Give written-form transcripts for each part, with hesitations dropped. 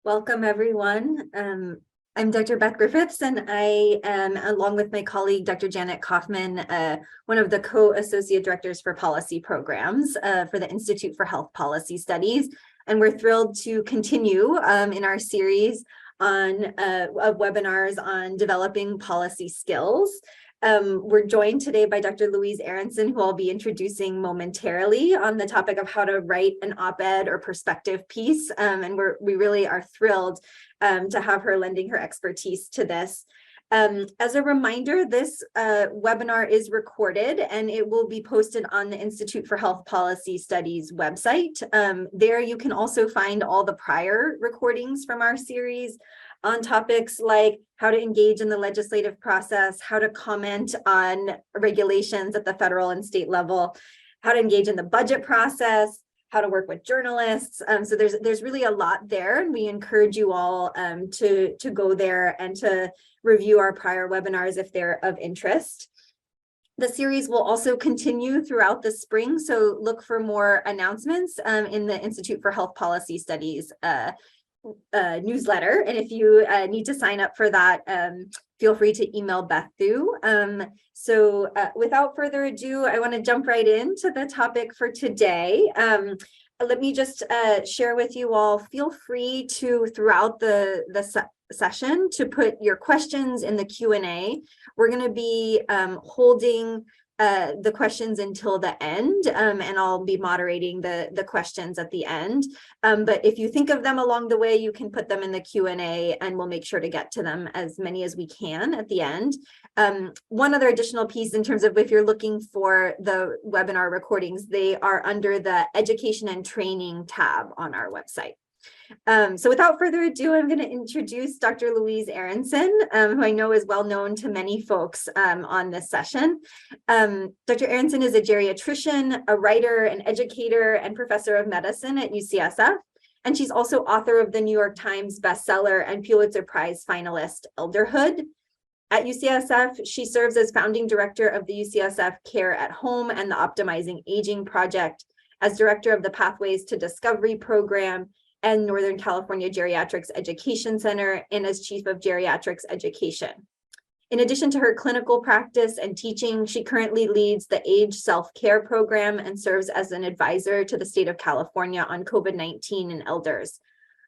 Welcome, everyone. I'm Dr. Beth Griffiths, and I am, along with my colleague, Dr. Janet Kaufman, one of the co-associate directors for policy programs for the Institute for Health Policy Studies. And we're thrilled to continue in our series of webinars on developing policy skills. We're joined today by Dr. Louise Aronson, who I'll be introducing momentarily on the topic of how to write an op-ed or perspective piece. And we really are thrilled to have her lending her expertise to this. As a reminder, this webinar is recorded and it will be posted on the Institute for Health Policy Studies website. There you can also find all the prior recordings from our series on topics like how to engage in the legislative process, how to comment on regulations at the federal and state level, how to engage in the budget process, how to work with journalists. So there's really a lot there, and we encourage you all to go there and to review our prior webinars if they're of interest. The series will also continue throughout the spring, so look for more announcements in the Institute for Health Policy Studies newsletter. And if you need to sign up for that, feel free to email Beth through. So without further ado, I want to jump right into the topic for today. Let me just share with you all, feel free to, throughout the session, to put your questions in the Q&A. We're going to be holding the questions until the end, and I'll be moderating the questions at the end. But if you think of them along the way, you can put them in the Q&A and we'll make sure to get to them, as many as we can at the end. One other additional piece in terms of if you're looking for the webinar recordings, they are under the Education and Training tab on our website. So without further ado, I'm going to introduce Dr. Louise Aronson, who I know is well known to many folks on this session. Dr. Aronson is a geriatrician, a writer, an educator, and professor of medicine at UCSF. And she's also author of the New York Times bestseller and Pulitzer Prize finalist, Elderhood. At UCSF, she serves as founding director of the UCSF Care at Home and the Optimizing Aging Project, as director of the Pathways to Discovery program and Northern California Geriatrics Education Center, and as Chief of Geriatrics Education. In addition to her clinical practice and teaching, she currently leads the Age Self-Care program and serves as an advisor to the state of California on COVID-19 in elders.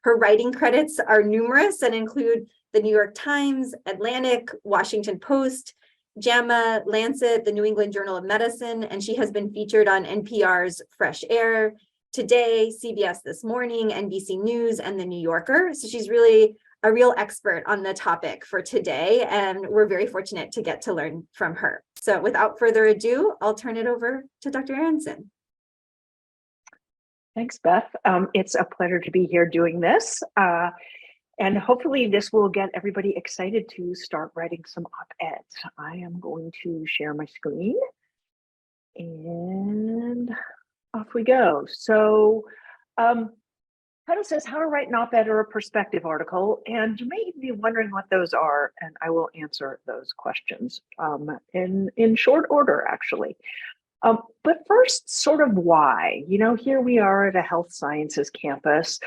Her writing credits are numerous and include the New York Times, Atlantic, Washington Post, JAMA, Lancet, the New England Journal of Medicine, and she has been featured on NPR's Fresh Air, Today, CBS This Morning, NBC News, and The New Yorker. So she's really a real expert on the topic for today, and we're very fortunate to get to learn from her. So without further ado, I'll turn it over to Dr. Aronson. Thanks, Beth. It's a pleasure to be here doing this. And hopefully this will get everybody excited to start writing some op-eds. I am going to share my screen and off we go. So title says how to write an op-ed or a perspective article, and you may be wondering what those are, and I will answer those questions in short order, actually. But first, sort of why. You know, here we are at a health sciences campus.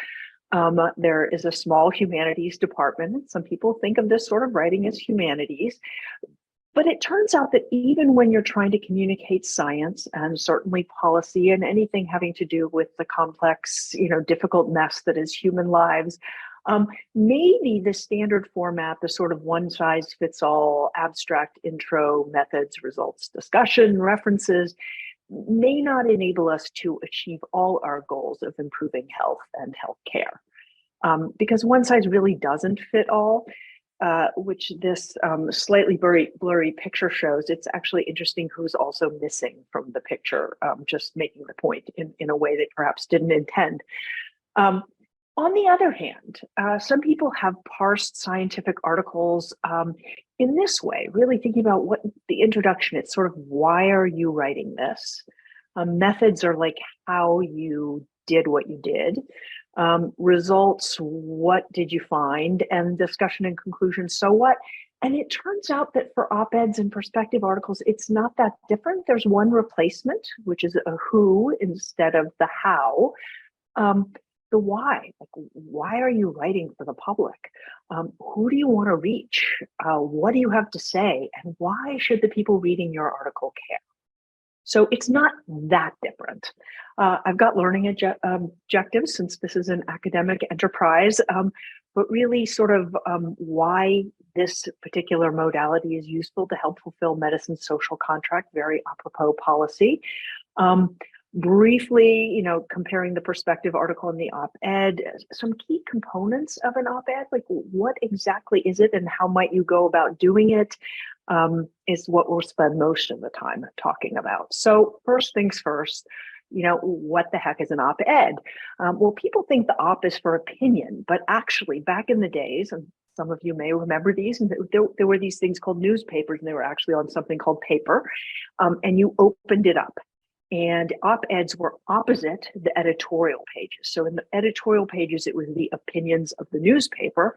There is a small humanities department. Some people think of this sort of writing as humanities. But it turns out that even when you're trying to communicate science and certainly policy and anything having to do with the complex, difficult mess that is human lives, maybe the standard format, the sort of one-size-fits-all abstract intro, methods, results, discussion, references, may not enable us to achieve all our goals of improving health and healthcare. Because one size really doesn't fit all. Which this slightly blurry picture shows. It's actually interesting who's also missing from the picture, just making the point in a way that perhaps didn't intend. On the other hand, some people have parsed scientific articles in this way, really thinking about what the introduction, it's sort of, why are you writing this? Methods are like how you did what you did. Results, what did you find? And discussion and conclusion, so what? And it turns out that for op-eds and perspective articles, it's not that different. There's one replacement, which is a who instead of the how. the why. Like, why are you writing for the public? Who do you want to reach? What do you have to say? And why should the people reading your article care? So it's not that different. I've got learning objectives, since this is an academic enterprise, but really sort of why this particular modality is useful to help fulfill medicine's social contract, very apropos policy. Briefly, comparing the perspective article and the op-ed, some key components of an op-ed, like what exactly is it and how might you go about doing it, is what we'll spend most of the time talking about. So first things first, what the heck is an op-ed? Well, people think the op is for opinion, but actually back in the days, and some of you may remember these, and there were these things called newspapers, and they were actually on something called paper, and you opened it up. And op-eds were opposite the editorial pages. So in the editorial pages, it was the opinions of the newspaper,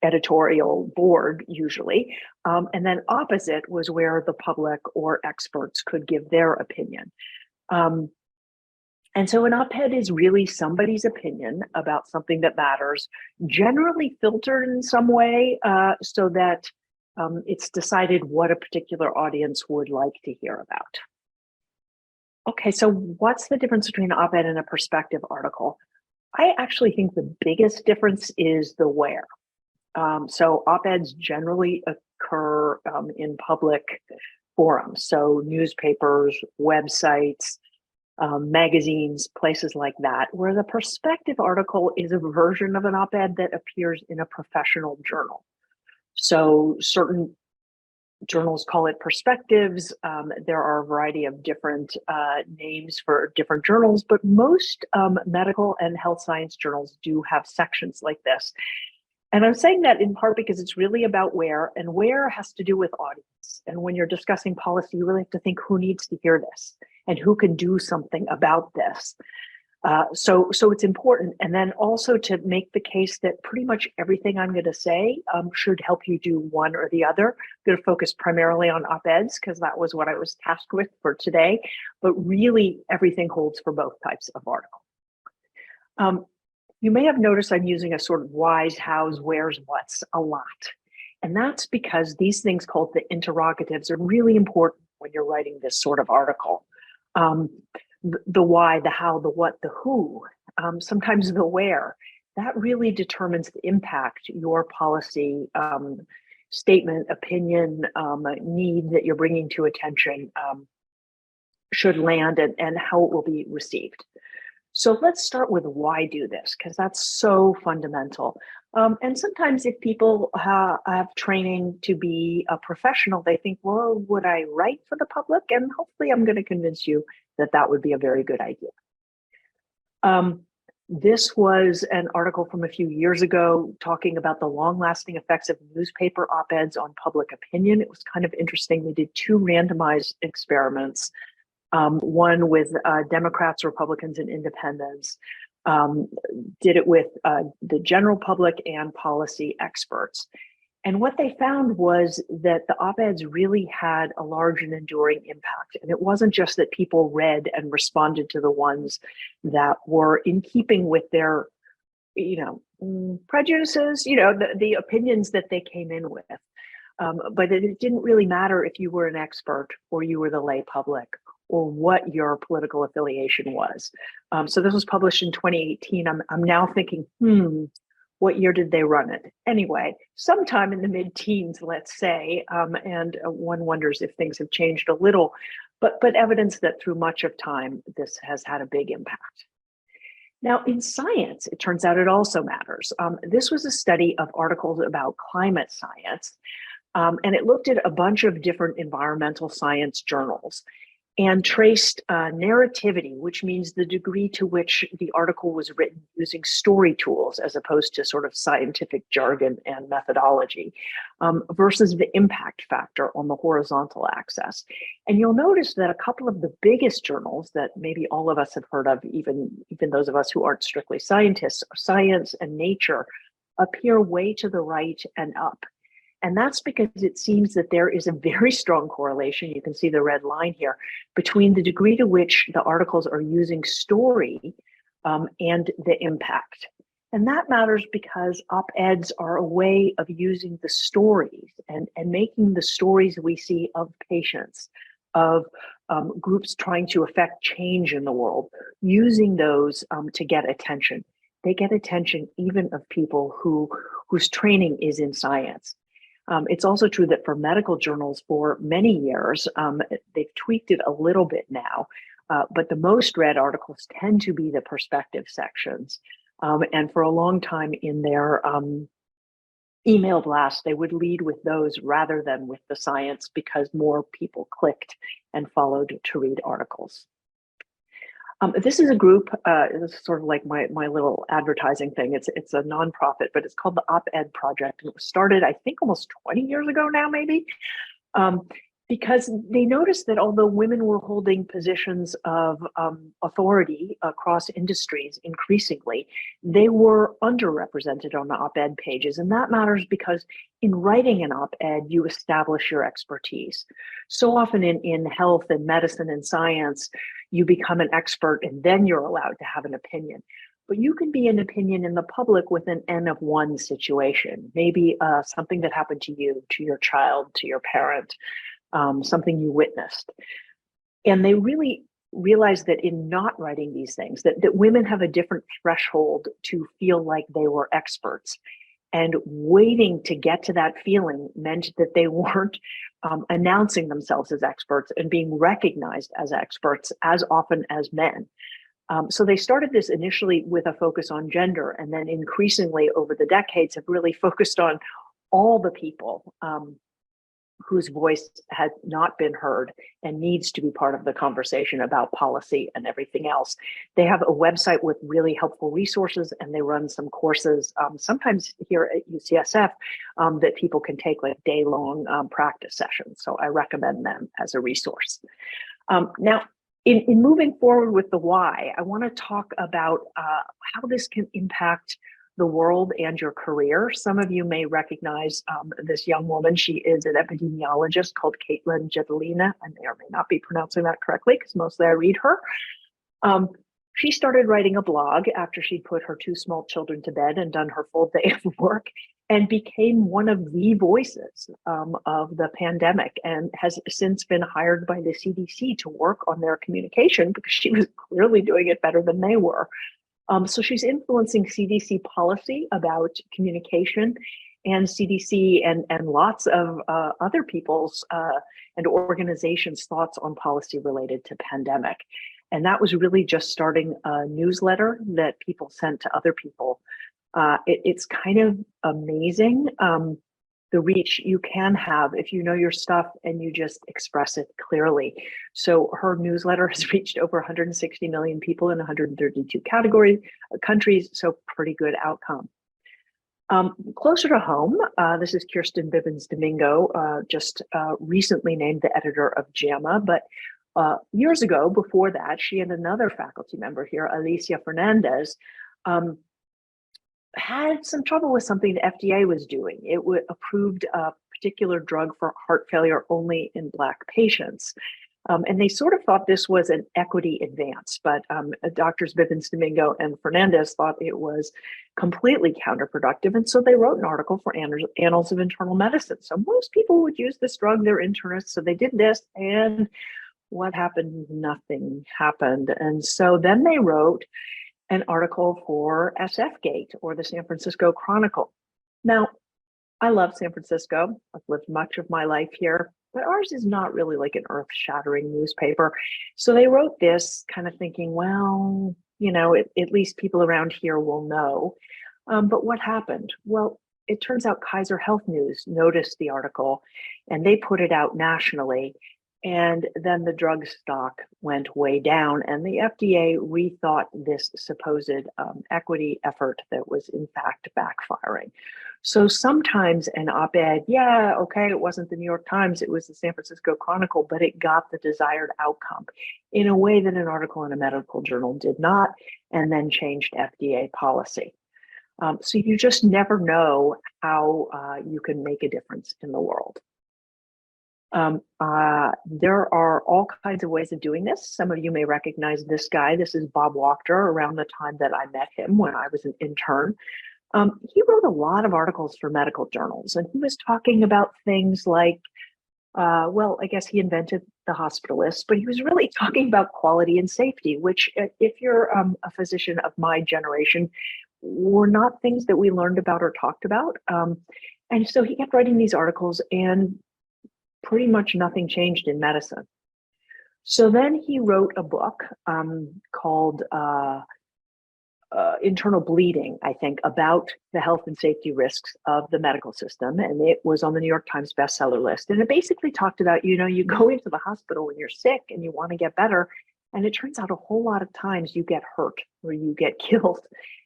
editorial board usually, and then opposite was where the public or experts could give their opinion. And so an op-ed is really somebody's opinion about something that matters, generally filtered in some way so that it's decided what a particular audience would like to hear about. Okay, so what's the difference between an op-ed and a perspective article? I actually think the biggest difference is the where. So op-eds generally occur in public forums, so newspapers, websites, magazines, places like that, where the perspective article is a version of an op-ed that appears in a professional journal. So certain journals call it perspectives. There are a variety of different names for different journals, but most medical and health science journals do have sections like this. And I'm saying that in part because it's really about where, and where has to do with audience. And when you're discussing policy, you really have to think who needs to hear this and who can do something about this. So it's important. And then also to make the case that pretty much everything I'm going to say should help you do one or the other. I'm going to focus primarily on op-eds because that was what I was tasked with for today, but really everything holds for both types of article. You may have noticed I'm using a sort of whys, hows, wheres, whats a lot. And that's because these things called the interrogatives are really important when you're writing this sort of article. The why, the how, the what, the who, sometimes the where, that really determines the impact your policy statement, opinion, need that you're bringing to attention should land and how it will be received. So let's start with why do this, because that's so fundamental. And sometimes if people have training to be a professional, they think, well, would I write for the public? And hopefully I'm going to convince you that that would be a very good idea. This was an article from a few years ago talking about the long-lasting effects of newspaper op-eds on public opinion. It was kind of interesting. They did 2 randomized experiments, one with Democrats, Republicans, and independents. Did it with the general public and policy experts. And what they found was that the op-eds really had a large and enduring impact. And it wasn't just that people read and responded to the ones that were in keeping with their, prejudices, the opinions that they came in with. But it didn't really matter if you were an expert or you were the lay public or what your political affiliation was. So this was published in 2018. I'm now thinking, what year did they run it? Anyway, sometime in the mid-teens, let's say, and one wonders if things have changed a little, but evidence that through much of time, this has had a big impact. Now, in science, it turns out it also matters. This was a study of articles about climate science, and it looked at a bunch of different environmental science journals and traced narrativity, which means the degree to which the article was written using story tools as opposed to sort of scientific jargon and methodology, versus the impact factor on the horizontal axis. And you'll notice that a couple of the biggest journals that maybe all of us have heard of, even those of us who aren't strictly scientists, Science and Nature, appear way to the right and up. And that's because it seems that there is a very strong correlation, you can see the red line here, between the degree to which the articles are using story and the impact. And that matters because op-eds are a way of using the stories and making the stories we see of patients, of groups trying to affect change in the world, using those to get attention. They get attention even of people whose training is in science. It's also true that for medical journals for many years, they've tweaked it a little bit now, but the most read articles tend to be the perspective sections. And for a long time in their email blasts, they would lead with those rather than with the science because more people clicked and followed to read articles. This is a group, this is sort of like my little advertising thing. It's a nonprofit, but it's called the OpEd Project. And it was started, I think, almost 20 years ago now, maybe. Because they noticed that although women were holding positions of authority across industries increasingly, they were underrepresented on the op-ed pages. And that matters because in writing an op-ed, you establish your expertise. So often in health and medicine and science, you become an expert and then you're allowed to have an opinion. But you can be an opinion in the public with an N of one situation, maybe something that happened to you, to your child, to your parent. Something you witnessed. And they really realized that in not writing these things, that women have a different threshold to feel like they were experts. And waiting to get to that feeling meant that they weren't announcing themselves as experts and being recognized as experts as often as men. So they started this initially with a focus on gender, and then increasingly over the decades have really focused on all the people whose voice has not been heard and needs to be part of the conversation about policy and everything else. They have a website with really helpful resources, and they run some courses, sometimes here at UCSF, that people can take like day-long practice sessions. So I recommend them as a resource. Now, in moving forward with the why, I want to talk about how this can impact the world and your career. Some of you may recognize this young woman. She is an epidemiologist called Jedelina. I may or may not be pronouncing that correctly because mostly I read her. She started writing a blog after she'd put her 2 small children to bed and done her full day of work, and became one of the voices of the pandemic, and has since been hired by the CDC to work on their communication because she was clearly doing it better than they were. So she's influencing CDC policy about communication, and CDC and lots of other people's and organizations' thoughts on policy related to pandemic. And that was really just starting a newsletter that people sent to other people. It's kind of amazing the reach you can have if you know your stuff and you just express it clearly. So her newsletter has reached over 160 million people in 132 countries, so pretty good outcome. Closer to home, this is Kirsten Bibens Domingo, just recently named the editor of JAMA, but years ago, before that, she and another faculty member here, Alicia Fernandez, had some trouble with something the FDA was doing. It approved a particular drug for heart failure only in Black patients. And they sort of thought this was an equity advance, but Drs. Bibens Domingo and Fernandez thought it was completely counterproductive. And so they wrote an article for Annals of Internal Medicine. So most people would use this drug, they're internists. So they did this, and what happened? Nothing happened. And so then they wrote an article for SF-Gate, or the San Francisco Chronicle. Now, I love San Francisco. I've lived much of my life here, but ours is not really like an earth-shattering newspaper. So they wrote this kind of thinking, well, you know, at least people around here will know. But what happened? Well, it turns out Kaiser Health News noticed the article and they put it out nationally. And then the drug stock went way down, and the FDA rethought this supposed equity effort that was in fact backfiring. So sometimes an op-ed, yeah, okay, it wasn't the New York Times, it was the San Francisco Chronicle, but it got the desired outcome in a way that an article in a medical journal did not, and then changed FDA policy. So you just never know how you can make a difference in the world. There are all kinds of ways of doing this. Some of you may recognize this guy. This is Bob Wachter, around the time that I met him when I was an intern. He wrote a lot of articles for medical journals, and he was talking about things like, well, I guess he invented the hospitalist, but he was really talking about quality and safety, which if you're a physician of my generation, were not things that we learned about or talked about. And so he kept writing these articles, and pretty much nothing changed in medicine. So then he wrote a book called Internal Bleeding, I think, about the health and safety risks of the medical system. And it was on the New York Times bestseller list. And it basically talked about, you go into the hospital when you're sick and you want to get better. And it turns out a whole lot of times you get hurt or you get killed.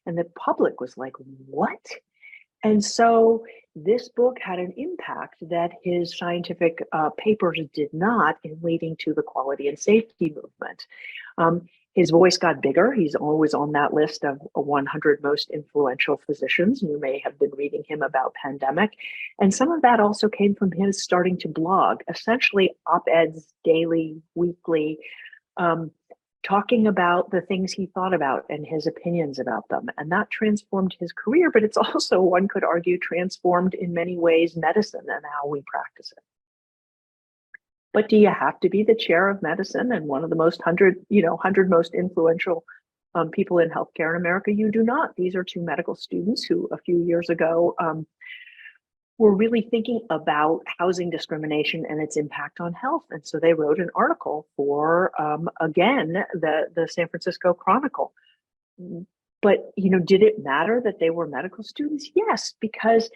And the public was like, what? And so this book had an impact that his scientific papers did not, in leading to the quality and safety movement. His voice got bigger. He's always on that list of 100 most influential physicians. You may have been reading him about pandemic. And some of that also came from his starting to blog, essentially op-eds, daily, weekly, talking about the things he thought about and his opinions about them. And that transformed his career, but it's also, one could argue, transformed in many ways medicine and how we practice it. But do you have to be the chair of medicine and one of the most 100 most influential people in healthcare in America? You do not. These are two medical students who a few years ago were really thinking about housing discrimination and its impact on health. And so they wrote an article for, again, the San Francisco Chronicle. But, did it matter that they were medical students? Yes, because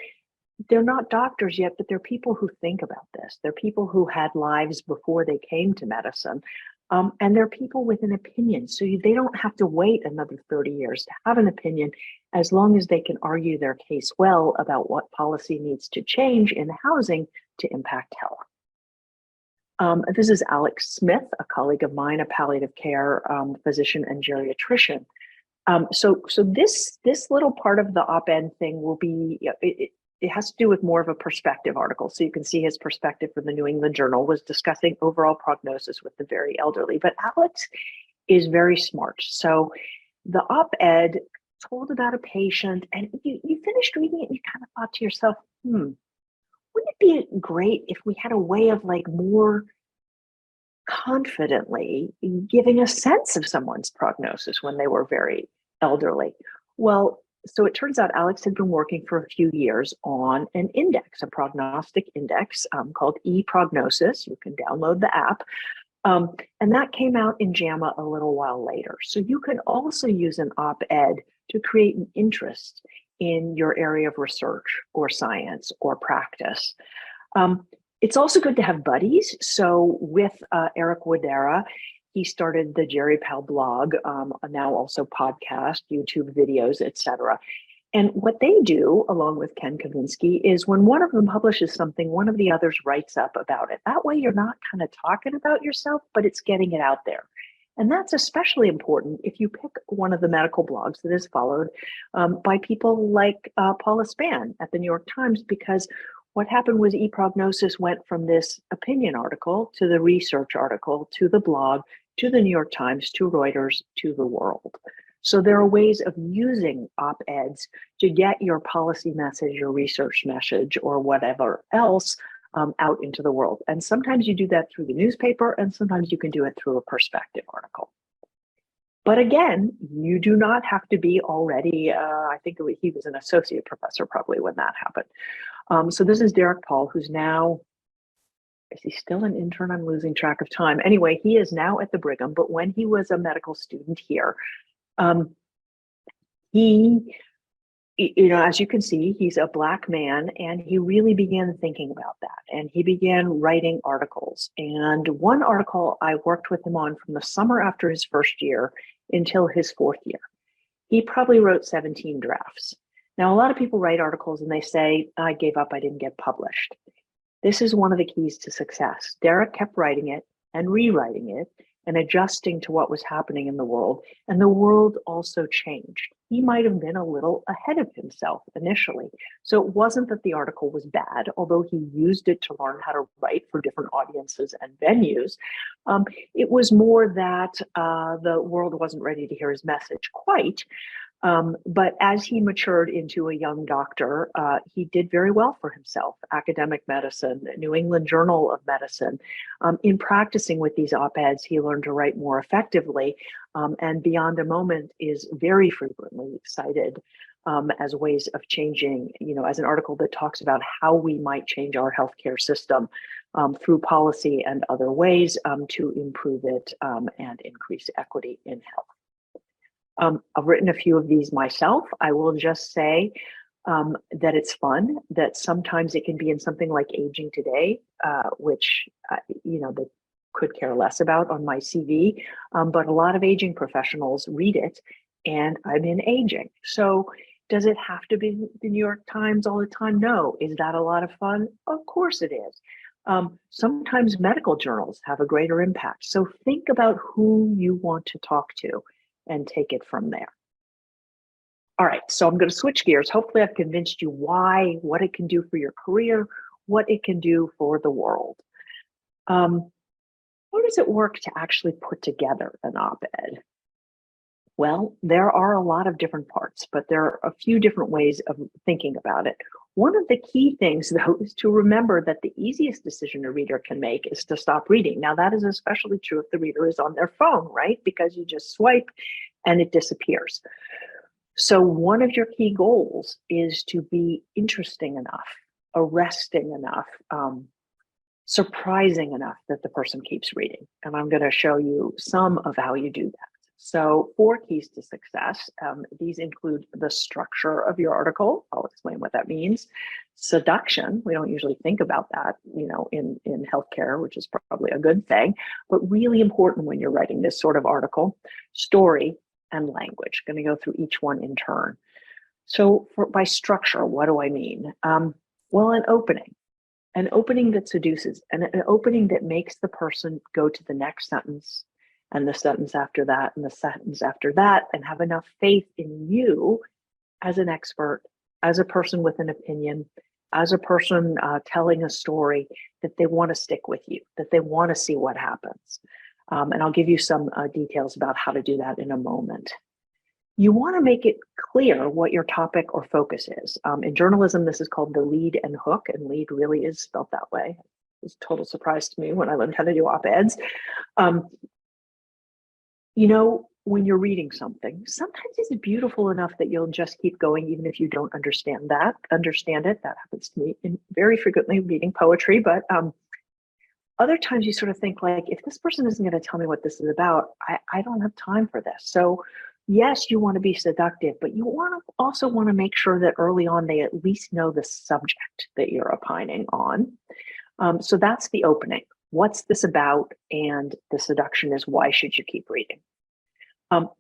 they're not doctors yet, but they're people who think about this. They're people who had lives before they came to medicine. And they're people with an opinion. So they don't have to wait another 30 years to have an opinion, as long as they can argue their case well about what policy needs to change in housing to impact health. This is Alex Smith, a colleague of mine, a palliative care physician and geriatrician. So this little part of the op-ed thing will be, it has to do with more of a perspective article. So you can see his perspective from the New England Journal was discussing overall prognosis with the very elderly. But Alex is very smart. So the op-ed told about a patient, and you finished reading it and you kind of thought to yourself, wouldn't it be great if we had a way of more confidently giving a sense of someone's prognosis when they were very elderly? Well, so it turns out Alex had been working for a few years on an index, a prognostic index called ePrognosis. You can download the app. And that came out in JAMA a little while later. So you can also use an op-ed to create an interest in your area of research or science or practice. It's also good to have buddies. So with Eric Wadera, he started the Jerry Pal blog, now also podcast, YouTube videos, etc. And what they do, along with Ken Kavinsky, is when one of them publishes something, one of the others writes up about it. That way you're not kind of talking about yourself, but it's getting it out there. And that's especially important if you pick one of the medical blogs that is followed by people like Paula Spann at the New York Times, because what happened was ePrognosis went from this opinion article to the research article to the blog to the New York Times to Reuters to the world. So there are ways of using op-eds to get your policy message, your research message, or whatever else out into the world. And sometimes you do that through the newspaper, and sometimes you can do it through a perspective article. But again, you do not have to be already, I think he was an associate professor probably when that happened. So this is Derek Paul, who's now, is he still an intern? I'm losing track of time. Anyway, he is now at the Brigham, but when he was a medical student here, he, as you can see, he's a Black man, and he really began thinking about that. And he began writing articles. And one article I worked with him on from the summer after his first year until his fourth year. He probably wrote 17 drafts. Now, a lot of people write articles and they say, I gave up, I didn't get published. This is one of the keys to success. Derek kept writing it and rewriting it and adjusting to what was happening in the world. And the world also changed. He might have been a little ahead of himself initially. So it wasn't that the article was bad, although he used it to learn how to write for different audiences and venues. It was more that the world wasn't ready to hear his message quite. But as he matured into a young doctor, he did very well for himself. Academic medicine, New England Journal of Medicine. In practicing with these op-eds, he learned to write more effectively, and Beyond a Moment is very frequently cited as ways of changing, as an article that talks about how we might change our healthcare system through policy and other ways to improve it and increase equity in health. I've written a few of these myself. I will just say that it's fun, that sometimes it can be in something like Aging Today, which, they could care less about on my CV, but a lot of aging professionals read it, and I'm in aging. So does it have to be the New York Times all the time? No. Is that a lot of fun? Of course it is. Sometimes medical journals have a greater impact. So think about who you want to talk to and take it from there. All right, so I'm going to switch gears. Hopefully I've convinced you what it can do for your career, what it can do for the world. How does it work to actually put together an op-ed? Well, there are a lot of different parts, but there are a few different ways of thinking about it. One of the key things, though, is to remember that the easiest decision a reader can make is to stop reading. Now, that is especially true if the reader is on their phone, right? Because you just swipe and it disappears. So one of your key goals is to be interesting enough, arresting enough, surprising enough that the person keeps reading. And I'm going to show you some of how you do that. So 4 keys to success. These include the structure of your article. I'll explain what that means. Seduction, we don't usually think about that, in healthcare, which is probably a good thing, but really important when you're writing this sort of article. Story and language. Going to go through each one in turn. So by structure, what do I mean? Well, an opening that seduces, and an opening that makes the person go to the next sentence, and the sentence after that, and the sentence after that, and have enough faith in you as an expert, as a person with an opinion, as a person telling a story, that they want to stick with you, that they want to see what happens. And I'll give you some details about how to do that in a moment. You want to make it clear what your topic or focus is. In journalism, this is called the lead and hook, and lead really is spelled that way. It was a total surprise to me when I learned how to do op-eds. When you're reading something, sometimes it's beautiful enough that you'll just keep going even if you don't understand it. That happens to me very frequently reading poetry, but other times you sort of think like, if this person isn't going to tell me what this is about, I don't have time for this. So yes, you want to be seductive, but you also want to make sure that early on they at least know the subject that you're opining on. So that's the opening. What's this about? And the seduction is, why should you keep reading?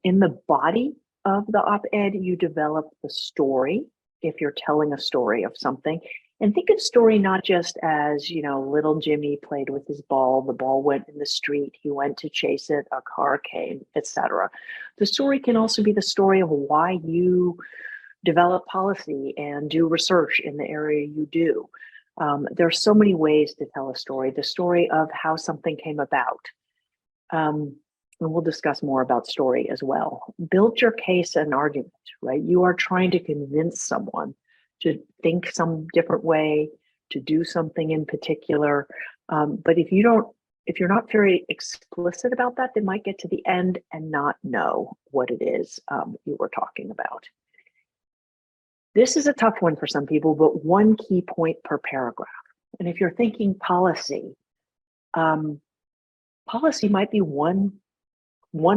In the body of the op-ed, you develop the story, if you're telling a story of something. And think of story not just as, little Jimmy played with his ball, the ball went in the street, he went to chase it, a car came, etc. The story can also be the story of why you develop policy and do research in the area you do. There's so many ways to tell a story. The story of how something came about. And we'll discuss more about story as well. Build your case and argument, right? You are trying to convince someone to think some different way, to do something in particular. But if you're not very explicit about that, they might get to the end and not know what it is you were talking about. This is a tough one for some people, but 1 key point per paragraph. And if you're thinking policy, policy might be one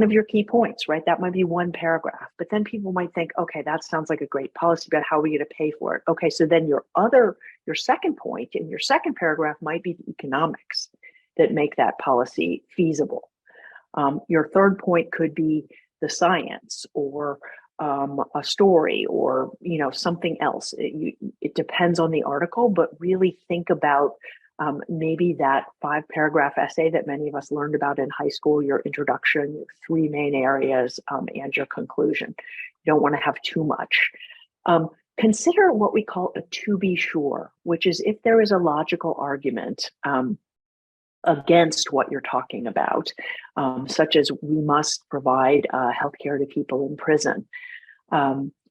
of your key points, right? That might be 1 paragraph, but then people might think, okay, that sounds like a great policy, but how are we going to pay for it? Okay, so then your second point in your second paragraph might be the economics that make that policy feasible. Your third point could be the science or a story or something else. It depends on the article, but really think about Maybe that 5-paragraph essay that many of us learned about in high school, your introduction, your 3 main areas, and your conclusion. You don't want to have too much. Consider what we call a to be sure, which is if there is a logical argument against what you're talking about, such as we must provide healthcare to people in prison.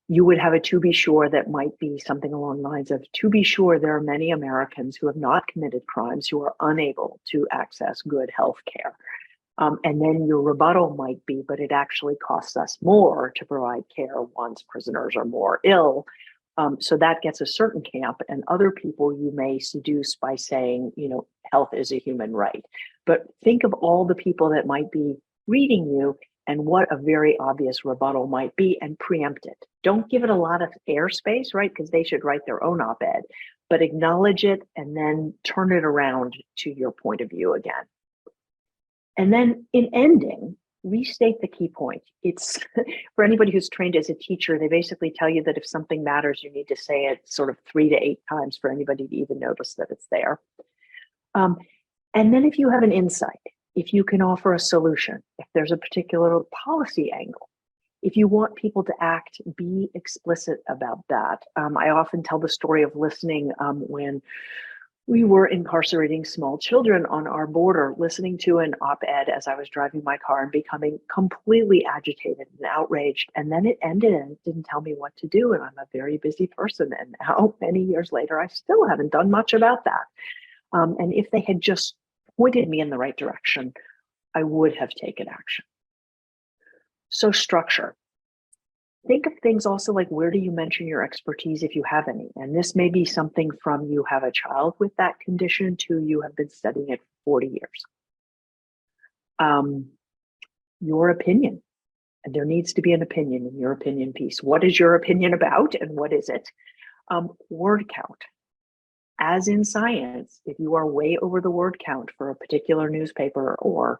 You would have a to be sure that might be something along the lines of, to be sure, there are many Americans who have not committed crimes who are unable to access good health care. And then your rebuttal might be, but it actually costs us more to provide care once prisoners are more ill. So that gets a certain camp, and other people you may seduce by saying, health is a human right. But think of all the people that might be reading you and what a very obvious rebuttal might be, and preempt it. Don't give it a lot of airspace, right? Because they should write their own op-ed, but acknowledge it and then turn it around to your point of view again. And then in ending, restate the key point. It's for anybody who's trained as a teacher, they basically tell you that if something matters, you need to say it sort of 3 to 8 times for anybody to even notice that it's there. And then if you have an insight, if you can offer a solution, if there's a particular policy angle, if you want people to act, be explicit about that. I often tell the story of listening when we were incarcerating small children on our border, listening to an op-ed as I was driving my car and becoming completely agitated and outraged. And then it ended and it didn't tell me what to do. And I'm a very busy person. And now, many years later, I still haven't done much about that. And if they had just pointed me in the right direction, I would have taken action. So structure. Think of things also like, where do you mention your expertise if you have any? And this may be something from you have a child with that condition to you have been studying it for 40 years. Your opinion. And there needs to be an opinion in your opinion piece. What is your opinion about and what is it? Word count. As in science, if you are way over the word count for a particular newspaper or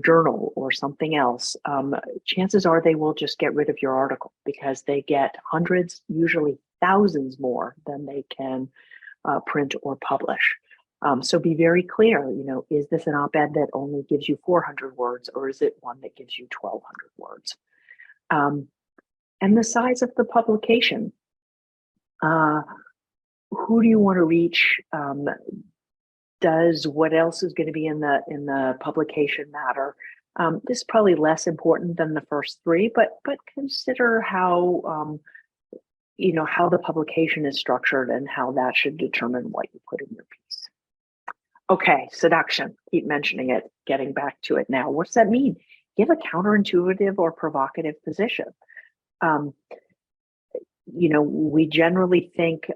journal or something else, chances are they will just get rid of your article because they get hundreds, usually thousands more than they can print or publish. So be very clear, is this an op-ed that only gives you 400 words or is it one that gives you 1,200 words? And the size of the publication. Who do you want to reach? Does what else is going to be in the publication matter? This is probably less important than the first 3, but consider how how the publication is structured and how that should determine what you put in your piece. Okay, seduction. Keep mentioning it. Getting back to it now. What does that mean? Give a counterintuitive or provocative position. We generally think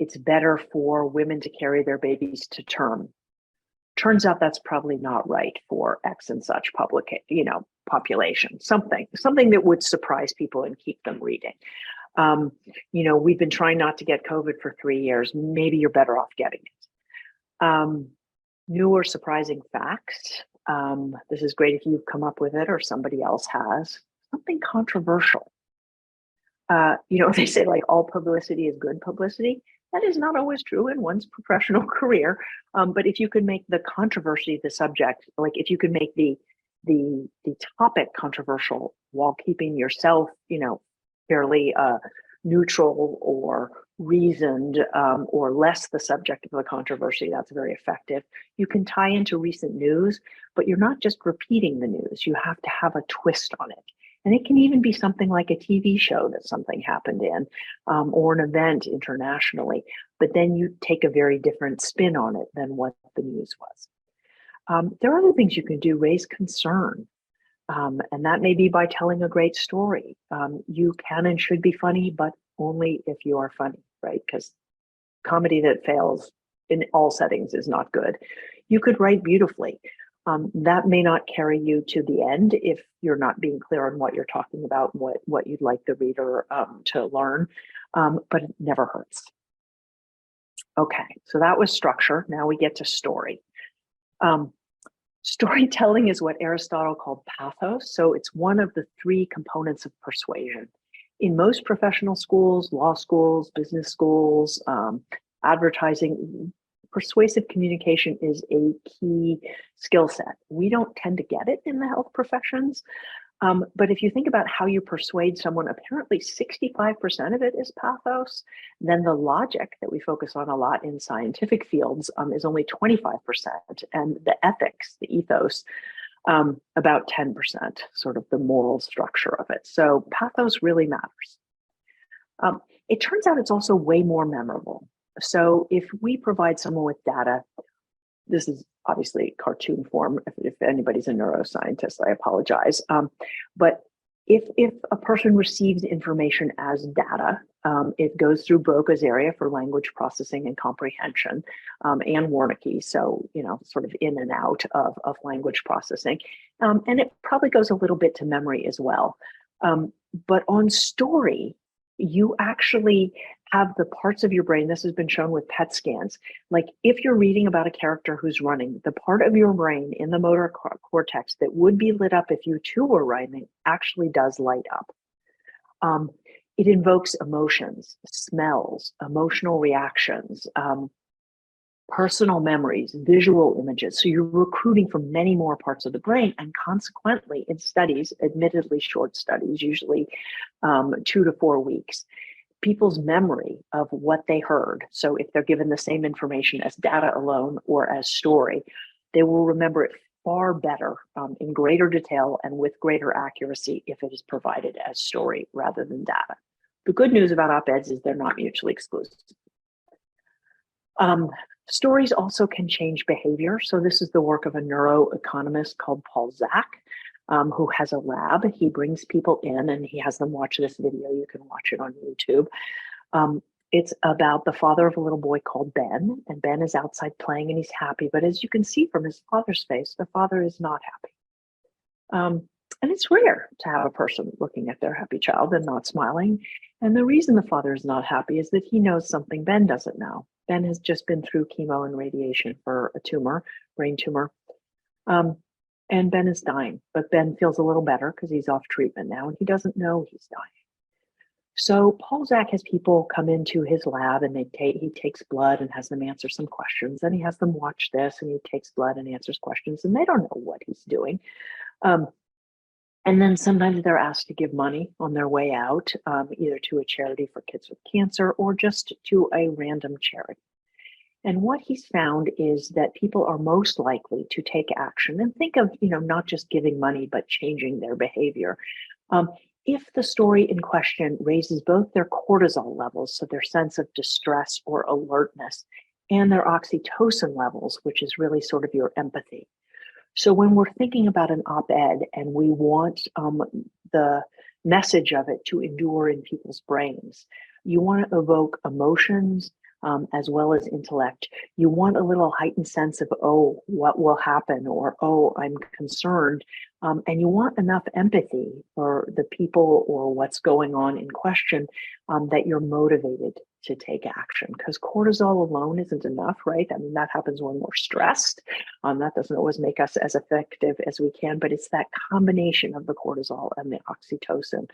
it's better for women to carry their babies to term. Turns out that's probably not right for X and such population. Something that would surprise people and keep them reading. We've been trying not to get COVID for 3 years. Maybe you're better off getting it. New or surprising facts. This is great if you've come up with it or somebody else has. Something controversial. They say like all publicity is good publicity. That is not always true in one's professional career. But if you can make the controversy the subject, like if you can make the topic controversial while keeping yourself, fairly neutral or reasoned or less the subject of the controversy, that's very effective. You can tie into recent news, but you're not just repeating the news. You have to have a twist on it. And it can even be something like a TV show that something happened in, or an event internationally, but then you take a very different spin on it than what the news was. There are other things you can do, raise concern. And that may be by telling a great story. You can and should be funny, but only if you are funny, right? Because comedy that fails in all settings is not good. You could write beautifully. That may not carry you to the end if you're not being clear on what you're talking about, what you'd like the reader to learn, but it never hurts. Okay, so that was structure. Now we get to story. Storytelling is what Aristotle called pathos. So it's one of the 3 components of persuasion. In most professional schools, law schools, business schools, advertising, persuasive communication is a key skill set. We don't tend to get it in the health professions. But if you think about how you persuade someone, apparently 65% of it is pathos. Then the logic that we focus on a lot in scientific fields is only 25%. And the ethics, the ethos, about 10%, sort of the moral structure of it. So pathos really matters. It turns out it's also way more memorable. So if we provide someone with data, this is obviously cartoon form. If anybody's a neuroscientist, I apologize. But if a person receives information as data, it goes through Broca's area for language processing and comprehension, and Wernicke, so sort of in and out of language processing, and it probably goes a little bit to memory as well. But on story, you actually have the parts of your brain, this has been shown with PET scans, like if you're reading about a character who's running, the part of your brain in the motor cortex that would be lit up if you too were running actually does light up. It invokes emotions, smells, emotional reactions, personal memories, visual images. So you're recruiting from many more parts of the brain, and consequently in studies, admittedly short studies, usually 2 to 4 weeks, people's memory of what they heard. So if they're given the same information as data alone or as story, they will remember it far better, in greater detail and with greater accuracy if it is provided as story rather than data. The good news about op-eds is they're not mutually exclusive. Stories also can change behavior. So this is the work of a neuroeconomist called Paul Zak, who has a lab. He brings people in and he has them watch this video. You can watch it on YouTube. It's about the father of a little boy called Ben, and Ben is outside playing and he's happy. But as you can see from his father's face, the father is not happy. And it's rare to have a person looking at their happy child and not smiling. And the reason the father is not happy is that he knows something Ben doesn't know. Ben has just been through chemo and radiation for a tumor, brain tumor. And Ben is dying, but Ben feels a little better because he's off treatment now and he doesn't know he's dying. So Paul Zak has people come into his lab and he takes blood and has them answer some questions. Then he has them watch this and he takes blood and answers questions and they don't know what he's doing. And then sometimes they're asked to give money on their way out, either to a charity for kids with cancer or just to a random charity. And what he's found is that people are most likely to take action and think of, not just giving money, but changing their behavior. If the story in question raises both their cortisol levels, so their sense of distress or alertness, and their oxytocin levels, which is really sort of your empathy. So when we're thinking about an op-ed and we want the message of it to endure in people's brains, you want to evoke emotions as well as intellect. You want a little heightened sense of, oh, what will happen? Or, oh, I'm concerned. And you want enough empathy for the people or what's going on in question that you're motivated to take action, because cortisol alone isn't enough, right? I mean, that happens when we're stressed. That doesn't always make us as effective as we can, but it's that combination of the cortisol and the oxytocin,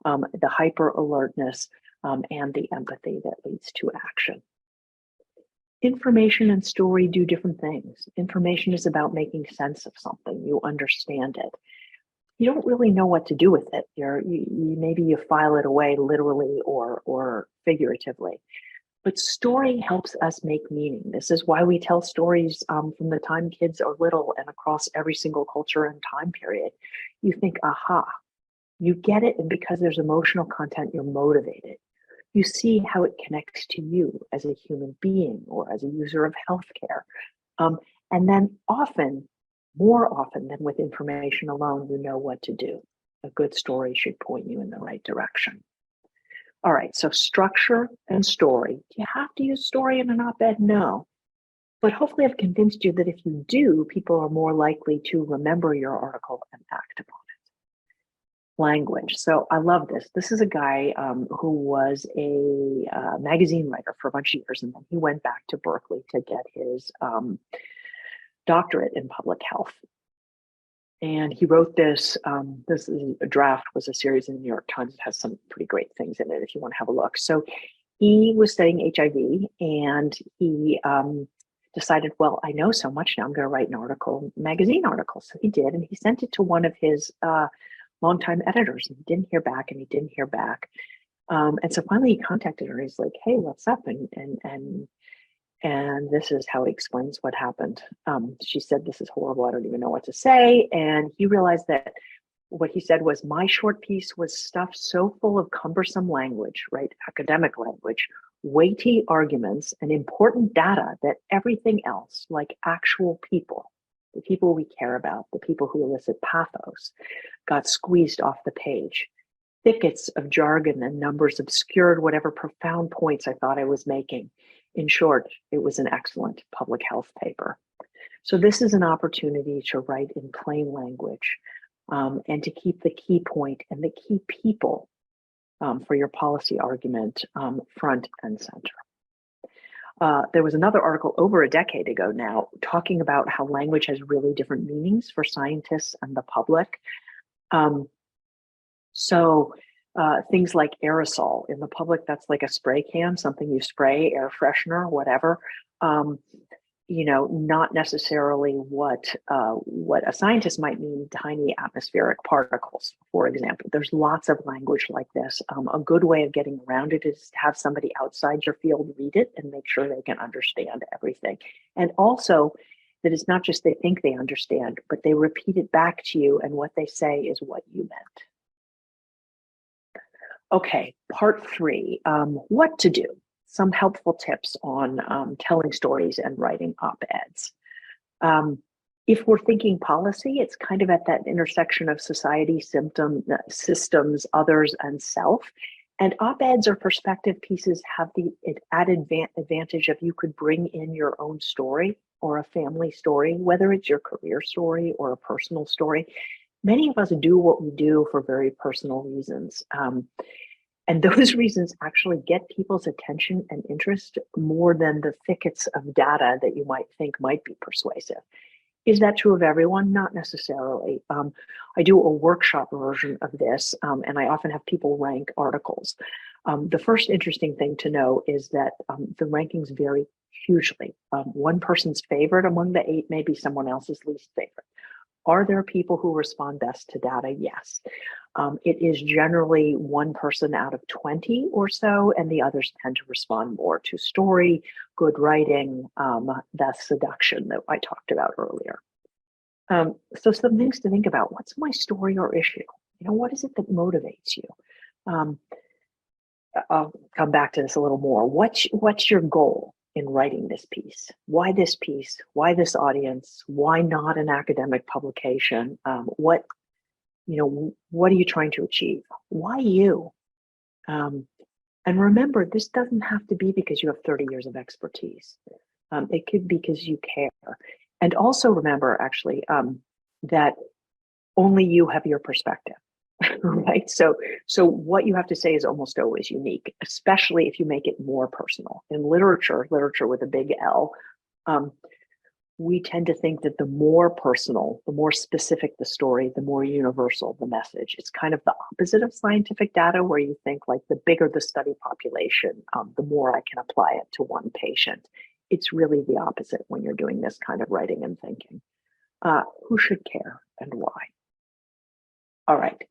the hyper alertness, and the empathy that leads to action. Information and story do different things. Information is about making sense of something. You understand it. You don't really know what to do with it. Maybe you file it away literally or figuratively. But story helps us make meaning. This is why we tell stories from the time kids are little and across every single culture and time period. You think, aha, you get it, and because there's emotional content, you're motivated. You see how it connects to you as a human being or as a user of healthcare. And then more often than with information alone, you know what to do. A good story should point you in the right direction. All right, so structure and story. Do you have to use story in an op-ed? No. But hopefully I've convinced you that if you do, people are more likely to remember your article and act upon it. Language. So I love this. This is a guy who was a magazine writer for a bunch of years, and then he went back to Berkeley to get his doctorate in public health. And he wrote this, this is a draft, was a series in the New York Times. It has some pretty great things in it if you want to have a look. So he was studying HIV, and he decided, well, I know so much now, I'm going to write an article, magazine article. So he did, and he sent it to one of his longtime editors, and he didn't hear back, and he didn't hear back. And so finally he contacted her. He's like, hey, what's up? And this is how he explains what happened. She said, this is horrible. I don't even know what to say. And he realized that what he said was, my short piece was stuffed so full of cumbersome language, right? Academic language, weighty arguments, and important data that everything else, like actual people, the people we care about, the people who elicit pathos, got squeezed off the page. Thickets of jargon and numbers obscured whatever profound points I thought I was making. In short, it was an excellent public health paper. So this is an opportunity to write in plain language and to keep the key point and the key people for your policy argument front and center. There was another article over a decade ago now talking about how language has really different meanings for scientists and the public. So things like aerosol in the public, that's like a spray can, something you spray, air freshener, whatever. Not necessarily what a scientist might mean, tiny atmospheric particles, for example. There's lots of language like this. A good way of getting around it is to have somebody outside your field read it and make sure they can understand everything. And also that it's not just they think they understand, but they repeat it back to you, and what they say is what you meant. Okay, part 3, what to do. Some helpful tips on telling stories and writing op-eds. If we're thinking policy, it's kind of at that intersection of society, systems, others, and self. And op-eds or perspective pieces have the added advantage of you could bring in your own story or a family story, whether it's your career story or a personal story. Many of us do what we do for very personal reasons. And those reasons actually get people's attention and interest more than the thickets of data that you might think might be persuasive. Is that true of everyone? Not necessarily. I do a workshop version of this, and I often have people rank articles. The first interesting thing to know is that the rankings vary hugely. One person's favorite among the 8 may be someone else's least favorite. Are there people who respond best to data? Yes. It is generally one person out of 20 or so, and the others tend to respond more to story, good writing, the seduction that I talked about earlier. So some things to think about. What's my story or issue? What is it that motivates you? I'll come back to this a little more. What's your goal in writing this piece? Why this piece? Why this audience? Why not an academic publication? What are you trying to achieve? Why you? And remember, this doesn't have to be because you have 30 years of expertise. It could be because you care. And also remember, actually, that only you have your perspective, right? So what you have to say is almost always unique, especially if you make it more personal. In literature with a big L, we tend to think that the more personal, the more specific the story, the more universal the message. It's kind of the opposite of scientific data, where you think like the bigger the study population, the more I can apply it to one patient. It's really the opposite when you're doing this kind of writing and thinking. Who should care and why? All right.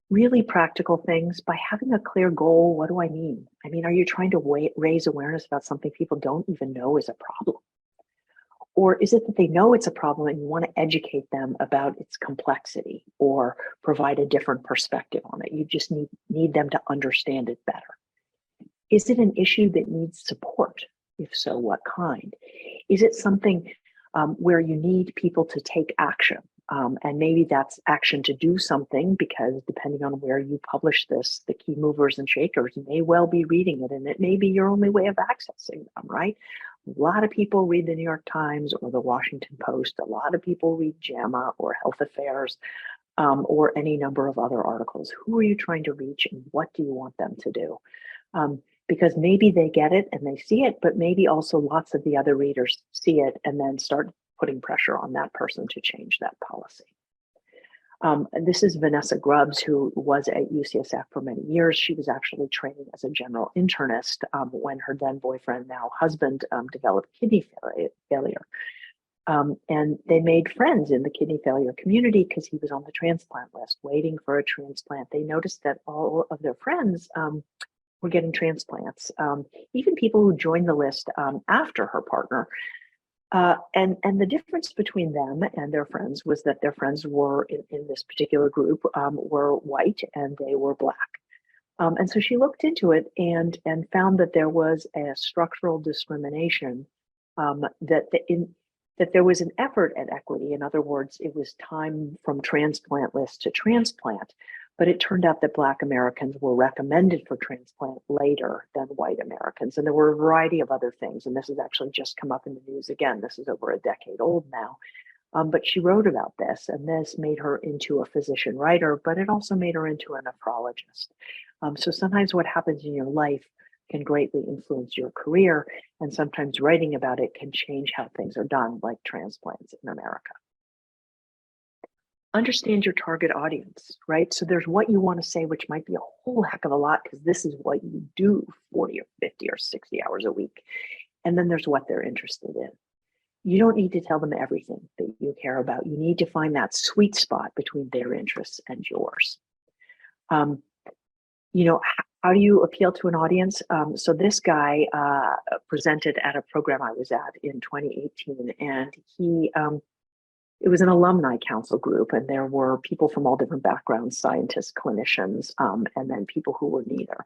Really practical things. By having a clear goal, what do I mean? Are you trying to raise awareness about something people don't even know is a problem? Or is it that they know it's a problem and you want to educate them about its complexity or provide a different perspective on it? You just need them to understand it better. Is it an issue that needs support? If so, what kind? Is it something where you need people to take action? And maybe that's action to do something, because depending on where you publish this, the key movers and shakers may well be reading it, and it may be your only way of accessing them, right? A lot of people read the New York Times or the Washington Post. A lot of people read JAMA or Health Affairs or any number of other articles. Who are you trying to reach, and what do you want them to do? Because maybe they get it and they see it, but maybe also lots of the other readers see it and then start putting pressure on that person to change that policy. This is Vanessa Grubbs, who was at UCSF for many years. She was actually training as a general internist when her then boyfriend, now husband, developed kidney failure. And they made friends in the kidney failure community because he was on the transplant list waiting for a transplant. They noticed that all of their friends were getting transplants, even people who joined the list after her partner. And the difference between them and their friends was that their friends were in this particular group were white and they were Black. And so she looked into it and found that there was a structural discrimination, that there was an effort at equity. In other words, it was time from transplant list to transplant, but it turned out that Black Americans were recommended for transplant later than white Americans. And there were a variety of other things. And this has actually just come up in the news again. This is over a decade old now. But she wrote about this, and this made her into a physician writer, but it also made her into a nephrologist. So sometimes what happens in your life can greatly influence your career, and sometimes writing about it can change how things are done, like transplants in America. Understand your target audience, right? So there's what you want to say, which might be a whole heck of a lot because this is what you do 40 or 50 or 60 hours a week. And then there's what they're interested in. You don't need to tell them everything that you care about. You need to find that sweet spot between their interests and yours. How do you appeal to an audience? So this guy presented at a program I was at in 2018, and it was an alumni council group, and there were people from all different backgrounds, scientists, clinicians, and then people who were neither.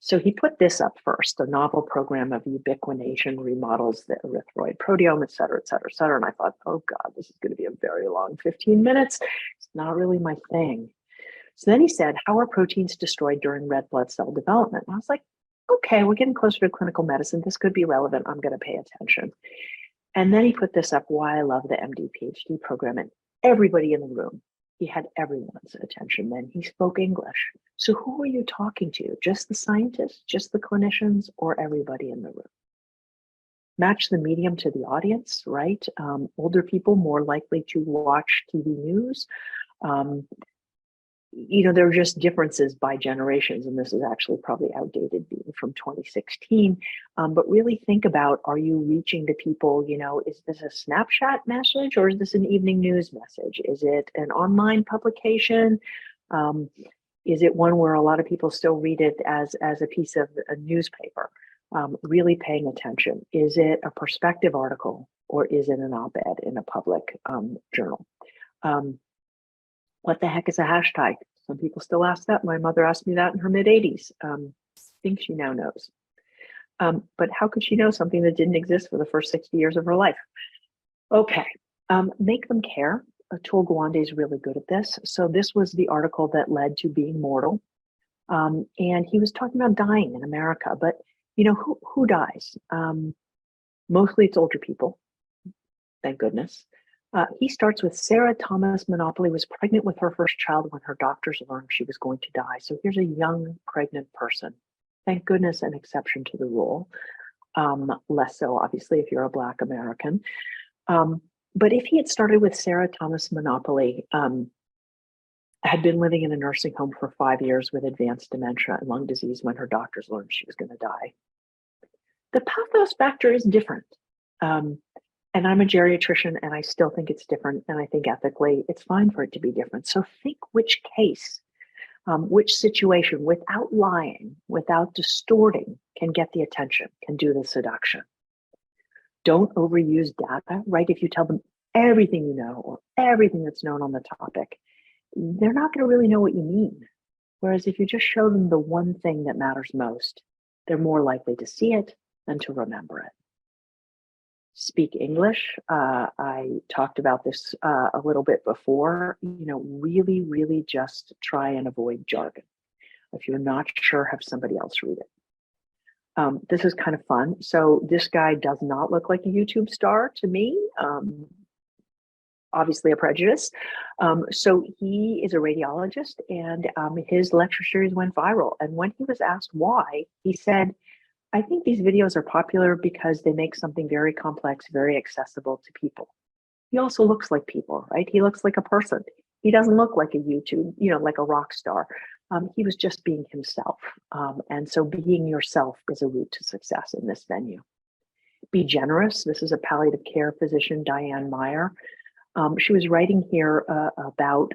So he put this up first, a novel program of ubiquination remodels the erythroid proteome, et cetera, et cetera, et cetera. And I thought, oh God, this is going to be a very long 15 minutes. It's not really my thing. So then he said, how are proteins destroyed during red blood cell development? And I was like, okay, we're getting closer to clinical medicine. This could be relevant. I'm going to pay attention. And then he put this up, why I love the MD PhD program, and everybody in the room, he had everyone's attention. Then he spoke English. So who were you talking to? Just the scientists, just the clinicians, or everybody in the room? Match the medium to the audience, right? Older people more likely to watch TV news. There are just differences by generations, and this is actually probably outdated being from 2016. But really think about, are you reaching the people, is this a Snapchat message or is this an evening news message? Is it an online publication? Is it one where a lot of people still read it as a piece of a newspaper? Really paying attention. Is it a perspective article or is it an op-ed in a public journal? What the heck is a hashtag? Some people still ask that. My mother asked me that in her mid-80s. I think she now knows. But how could she know something that didn't exist for the first 60 years of her life? Okay, make them care. Atul Gawande is really good at this. So this was the article that led to Being Mortal. And he was talking about dying in America, but who dies? Mostly it's older people, thank goodness. He starts with Sarah Thomas Monopoly was pregnant with her first child when her doctors learned she was going to die. So here's a young pregnant person. Thank goodness, an exception to the rule. Less so, obviously, if you're a Black American. But if he had started with Sarah Thomas Monopoly, had been living in a nursing home for 5 years with advanced dementia and lung disease when her doctors learned she was going to die, the pathos factor is different. And I'm a geriatrician and I still think it's different. And I think ethically it's fine for it to be different. So think which case, which situation without lying, without distorting can get the attention, can do the seduction. Don't overuse data, right? If you tell them everything you know or everything that's known on the topic, they're not going to really know what you mean. Whereas if you just show them the one thing that matters most, they're more likely to see it than to remember it. Speak English. I talked about this a little bit before. Really, really just try and avoid jargon. If you're not sure, have somebody else read it. This is kind of fun. So this guy does not look like a YouTube star to me. Obviously a prejudice. So he is a radiologist, and his lecture series went viral. And when he was asked why, he said, I think these videos are popular because they make something very complex, very accessible to people. He also looks like people, right? He looks like a person. He doesn't look like a YouTube, like a rock star. He was just being himself. And so being yourself is a route to success in this venue. Be generous. This is a palliative care physician, Diane Meyer. She was writing here about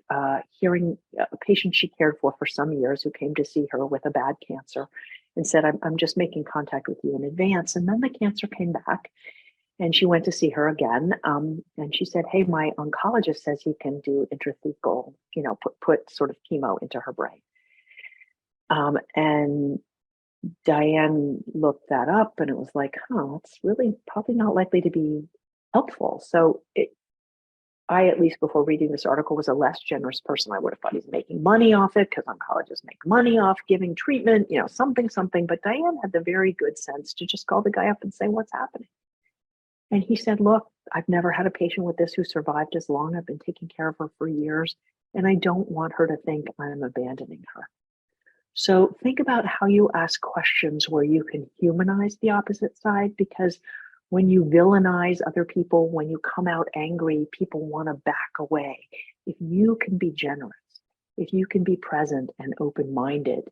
hearing a patient she cared for some years who came to see her with a bad cancer and said, I'm just making contact with you in advance. And then the cancer came back and she went to see her again. And she said, hey, my oncologist says he can do intrathecal, put sort of chemo into her brain. And Diane looked that up and it was like, it's really probably not likely to be helpful. So I, at least before reading this article, was a less generous person. I would have thought he's making money off it because oncologists make money off giving treatment, something. But Diane had the very good sense to just call the guy up and say, what's happening? And he said, look, I've never had a patient with this who survived as long. I've been taking care of her for years, and I don't want her to think I'm abandoning her. So think about how you ask questions where you can humanize the opposite side, because when you villainize other people, when you come out angry, people want to back away. If you can be generous, if you can be present and open-minded,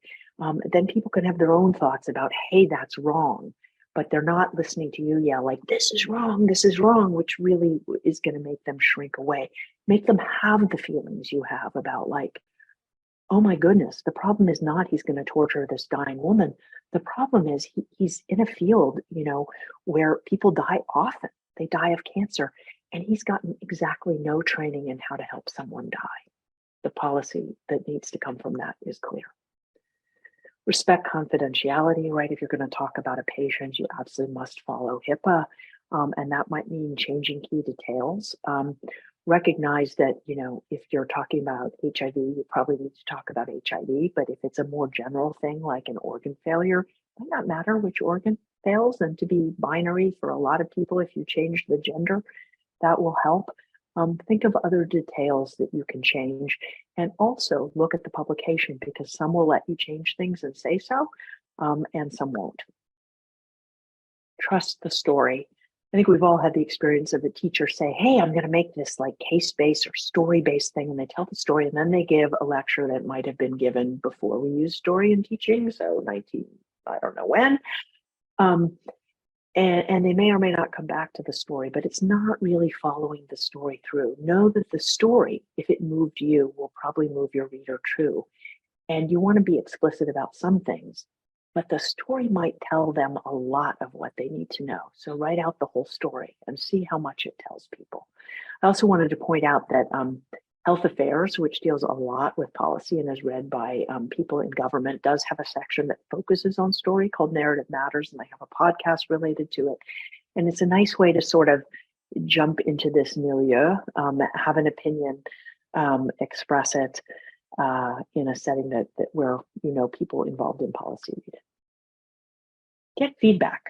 then people can have their own thoughts about, hey, that's wrong. But they're not listening to you yell like, this is wrong, which really is going to make them shrink away. Make them have the feelings you have about like, oh my goodness, the problem is not he's going to torture this dying woman. The problem is he's in a field, where people die often. They die of cancer, and he's gotten exactly no training in how to help someone die. The policy that needs to come from that is clear. Respect confidentiality, right? If you're going to talk about a patient, you absolutely must follow HIPAA, and that might mean changing key details. Recognize that, if you're talking about HIV, you probably need to talk about HIV, but if it's a more general thing like an organ failure, it might not matter which organ fails, and to be binary for a lot of people, if you change the gender, that will help. Think of other details that you can change, and also look at the publication, because some will let you change things and say so, and some won't. Trust the story. I think we've all had the experience of a teacher say, hey, I'm going to make this like case-based or story-based thing. And they tell the story, and then they give a lecture that might have been given before we used story in teaching. So I don't know when. And they may or may not come back to the story, but it's not really following the story through. Know that the story, if it moved you, will probably move your reader too. And you want to be explicit about some things, but the story might tell them a lot of what they need to know. So write out the whole story and see how much it tells people. I also wanted to point out that Health Affairs, which deals a lot with policy and is read by people in government, does have a section that focuses on story called Narrative Matters, and they have a podcast related to it. And it's a nice way to sort of jump into this milieu, have an opinion, express it in a setting that where people involved in policy read it. Get feedback.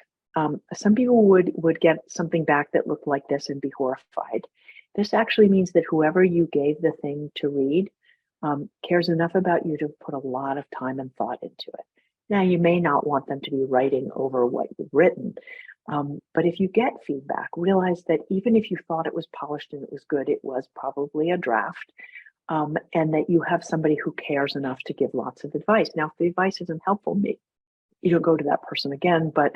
Some people would get something back that looked like this and be horrified. This actually means that whoever you gave the thing to read cares enough about you to put a lot of time and thought into it. Now, you may not want them to be writing over what you've written, but if you get feedback, realize that even if you thought it was polished and it was good, it was probably a draft, and that you have somebody who cares enough to give lots of advice. Now, if the advice isn't helpful, you don't go to that person again, but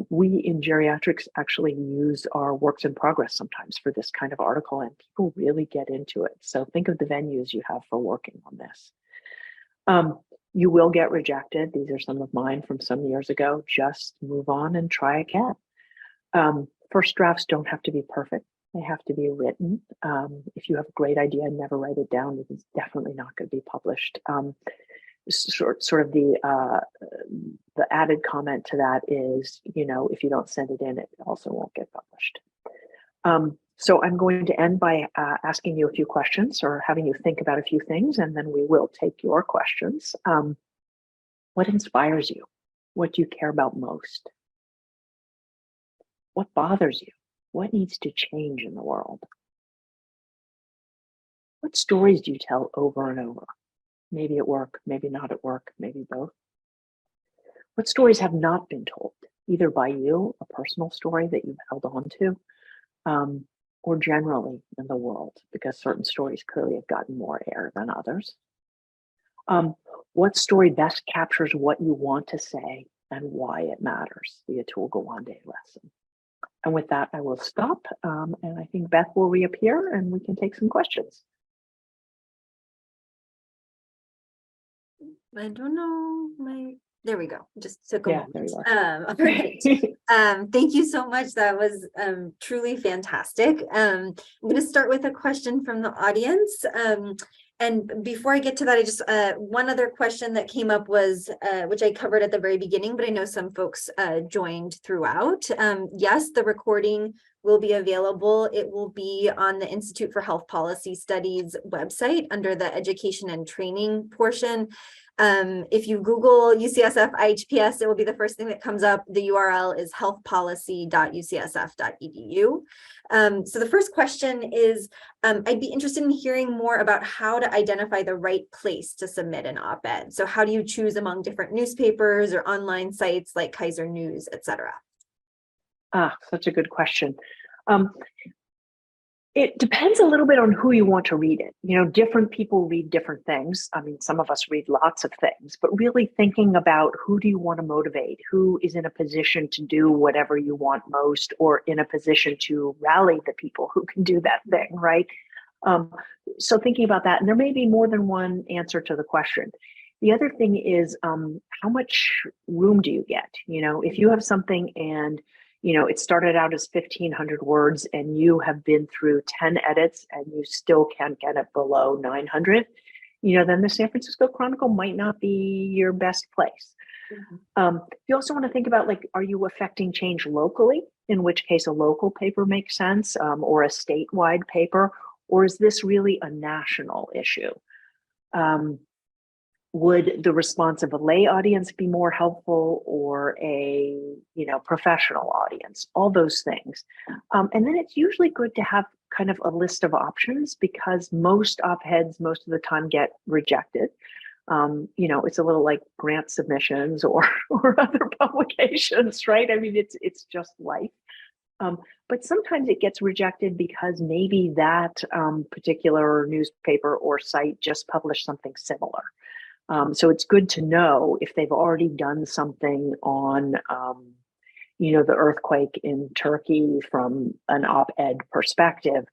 we in geriatrics actually use our works in progress sometimes for this kind of article, and people really get into it. So think of the venues you have for working on this. You will get rejected. These are some of mine from some years ago. Just move on and try again. First drafts don't have to be perfect. They have to be written. If you have a great idea and never write it down, it is definitely not going to be published. Sort of the added comment to that is, if you don't send it in, it also won't get published. So I'm going to end by asking you a few questions or having you think about a few things, and then we will take your questions. What inspires you? What do you care about most? What bothers you? What needs to change in the world? What stories do you tell over and over? Maybe at work, maybe not at work, maybe both. What stories have not been told, either by you, a personal story that you've held on to, or generally in the world, because certain stories clearly have gotten more air than others. What story best captures what you want to say and why it matters? The Atul Gawande lesson. And with that, I will stop. And I think Beth will reappear and we can take some questions. I don't know, there we go. Just took a moment. There you are. All right. Thank you so much. That was truly fantastic. I'm going to start with a question from the audience. And before I get to that, I just one other question that came up was, which I covered at the very beginning, but I know some folks joined throughout. Yes, the recording will be available. It will be on the Institute for Health Policy Studies website under the education and training portion. If you Google UCSF IHPS, it will be the first thing that comes up. The URL is healthpolicy.ucsf.edu. So the first question is, I'd be interested in hearing more about how to identify the right place to submit an op-ed. So how do you choose among different newspapers or online sites like Kaiser News, et cetera? Such a good question. It depends a little bit on who you want to read it. You know, different people read different things. I mean, some of us read lots of things, but really thinking about who do you want to motivate? Who is in a position to do whatever you want most, or in a position to rally the people who can do that thing, right? So thinking about that, and there may be more than one answer to the question. The other thing is, how much room do you get? You know, if you have something and it started out as 1,500 words and you have been through 10 edits and you still can't get it below 900, then the San Francisco Chronicle might not be your best place. Mm-hmm. You also want to think about, are you affecting change locally? In which case a local paper makes sense, or a statewide paper, or is this really a national issue? Would the response of a lay audience be more helpful, or a professional audience? All those things. And then it's usually good to have kind of a list of options, because most op-eds most of the time get rejected. It's a little like grant submissions or other publications, right? I mean, it's just life. But sometimes it gets rejected because maybe that particular newspaper or site just published something similar. So it's good to know if they've already done something on, the earthquake in Turkey from an op-ed perspective,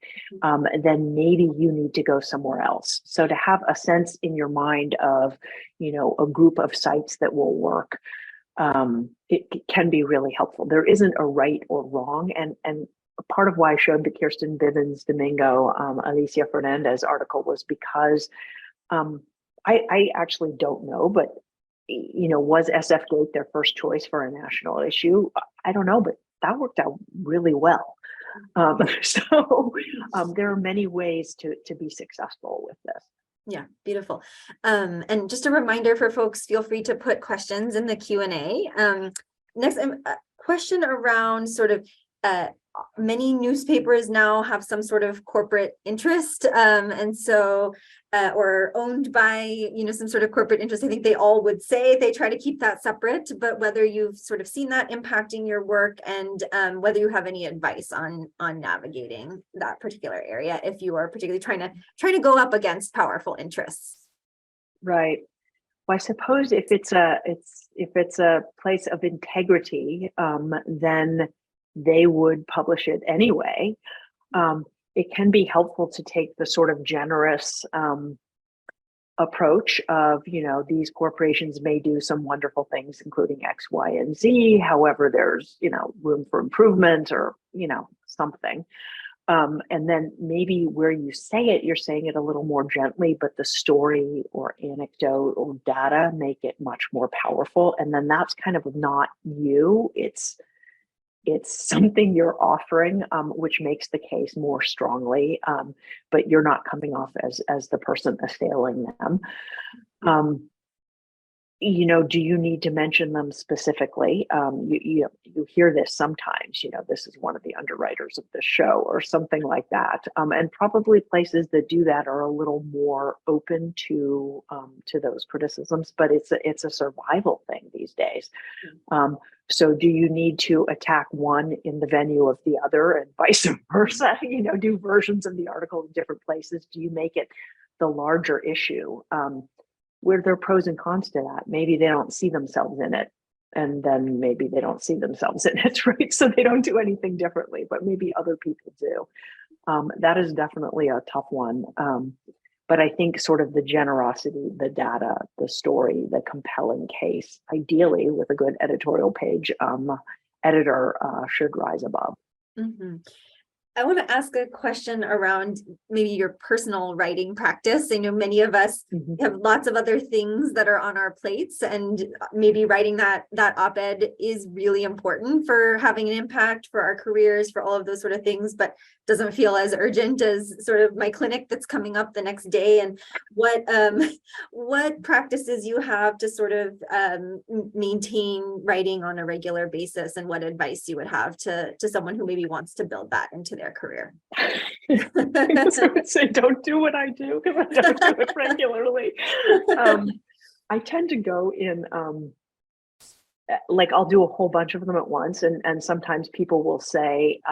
then maybe you need to go somewhere else. So to have a sense in your mind of, a group of sites that will work, it can be really helpful. There isn't a right or wrong. And part of why I showed the Kirsten Bibens, Domingo, Alicia Fernandez article was because I actually don't know, but was SF Gate their first choice for a national issue? I don't know, but that worked out really well. So there are many ways to be successful with this. Yeah, beautiful. And just a reminder for folks, feel free to put questions in the Q&A. Next, a question around sort of many newspapers now have some sort of corporate interest, and so or owned by some sort of corporate interest. I think they all would say they try to keep that separate, but whether you've sort of seen that impacting your work, and whether you have any advice on navigating that particular area if you are particularly trying to go up against powerful interests. Right. Well, I suppose if it's a place of integrity, then they would publish it anyway. It can be helpful to take the sort of generous approach of, these corporations may do some wonderful things, including X, Y, and Z. However, there's, room for improvement, or, something. And then maybe where you say it, you're saying it a little more gently, but the story or anecdote or data make it much more powerful. And then that's kind of not you. It's something you're offering, which makes the case more strongly, but you're not coming off as the person assailing them. Do you need to mention them specifically? You hear this sometimes, this is one of the underwriters of the show or something like that. And probably places that do that are a little more open to those criticisms, but it's a survival thing these these days. So do you need to attack one in the venue of the other and vice versa? Do versions of the article in different places? Do you make it the larger issue? Where there are pros and cons to that? Maybe they don't see themselves in it. And then maybe they don't see themselves in it, right? So they don't do anything differently, but maybe other people do. That is definitely a tough one. But I think sort of the generosity, the data, the story, the compelling case, ideally with a good editorial page, editor should rise above. Mm-hmm. I want to ask a question around maybe your personal writing practice. I know many of us have lots of other things that are on our plates, and maybe writing that op-ed is really important for having an impact for our careers, for all of those sort of things, but doesn't feel as urgent as sort of my clinic that's coming up the next day. And what practices you have to sort of maintain writing on a regular basis, and what advice you would have to someone who maybe wants to build that into their career? I would say don't do what I do, because I don't do it regularly. I tend to go in like I'll do a whole bunch of them at once, and sometimes people will say,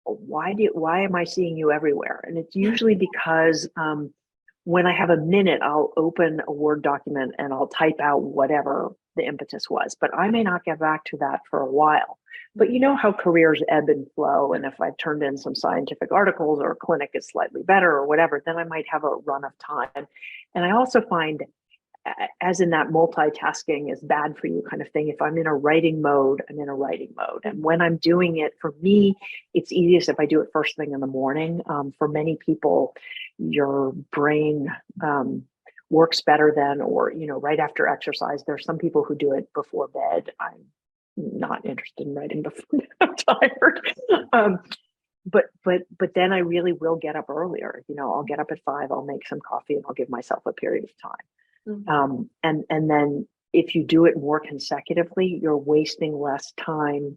why am I seeing you everywhere? And it's usually because when I have a minute, I'll open a Word document and I'll type out whatever the impetus was, but I may not get back to that for a while. But you know how careers ebb and flow, and if I've turned in some scientific articles or a clinic is slightly better or whatever, then I might have a run of time. And I also find, as in that multitasking is bad for you kind of thing, if I'm in a writing mode, I'm in a writing mode. And when I'm doing it, for me, it's easiest if I do it first thing in the morning. For many people, your brain works better then, or right after exercise. There's some people who do it before bed. I'm not interested in writing before I'm tired. But then I really will get up earlier. I'll get up at 5, I'll make some coffee, and I'll give myself a period of time. And then if you do it more consecutively, you're wasting less time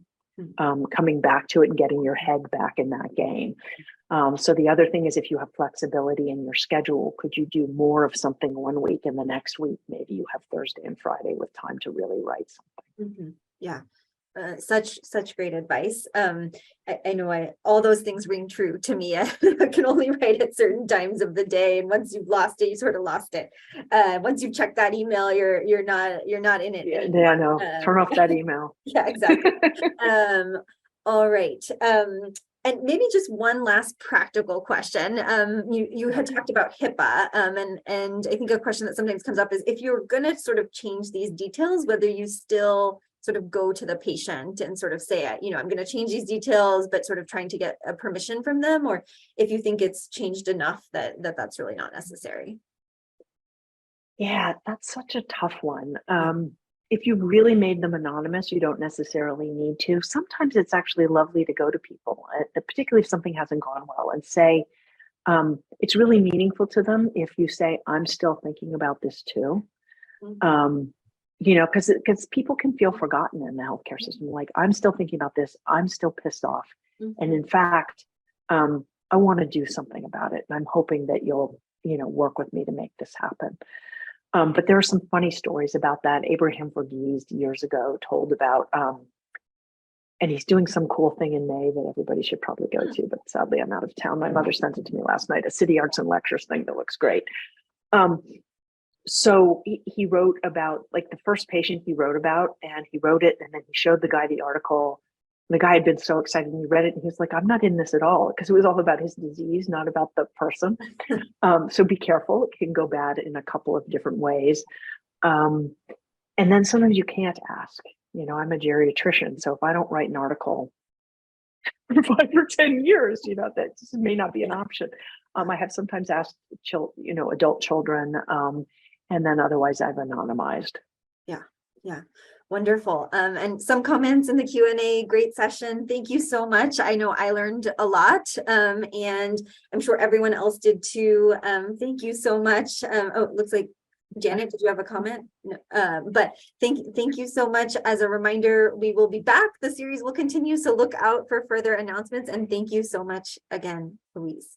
coming back to it and getting your head back in that game. So the other thing is, if you have flexibility in your schedule, could you do more of something one week, and the next week maybe you have Thursday and Friday with time to really write something? Yeah. Such great advice. I know all those things ring true to me. I can only write at certain times of the day, and once you've lost it, you sort of lost it. Once you check that email, you're not in it anymore. Yeah, no. Turn off that email. Yeah, exactly. All right. And maybe just one last practical question. You had talked about HIPAA, and I think a question that sometimes comes up is, if you're going to sort of change these details, whether you still sort of go to the patient and sort of say, I'm going to change these details, but sort of trying to get a permission from them, or if you think it's changed enough that's really not necessary. Yeah, that's such a tough one. If you really made them anonymous, you don't necessarily need to. Sometimes it's actually lovely to go to people, particularly if something hasn't gone well, and say, it's really meaningful to them if you say, I'm still thinking about this too. Because people can feel forgotten in the healthcare system. Like, I'm still thinking about this. I'm still pissed off. And in fact, I want to do something about it. And I'm hoping that you'll, work with me to make this happen. But there are some funny stories about that. Abraham Verghese years ago told about, and he's doing some cool thing in May that everybody should probably go to, but sadly I'm out of town. My mother sent it to me last night, a City Arts and Lectures thing that looks great. So he wrote about, like, the first patient he wrote about, and he wrote it, and then he showed the guy the article. The guy had been so excited, and he read it, and he was like, I'm not in this at all, because it was all about his disease, not about the person. So be careful. It can go bad in a couple of different ways. And then sometimes you can't ask. I'm a geriatrician, so if I don't write an article for 5 or 10 years, that may not be an option. I have sometimes asked adult children, and then otherwise I've anonymized. Yeah. Wonderful. And some comments in the Q&A. Great session. Thank you so much. I know I learned a lot, and I'm sure everyone else did too. Thank you so much. It looks like Janet, did you have a comment? No, but thank you so much. As a reminder, we will be back. The series will continue, so look out for further announcements. And thank you so much again, Louise.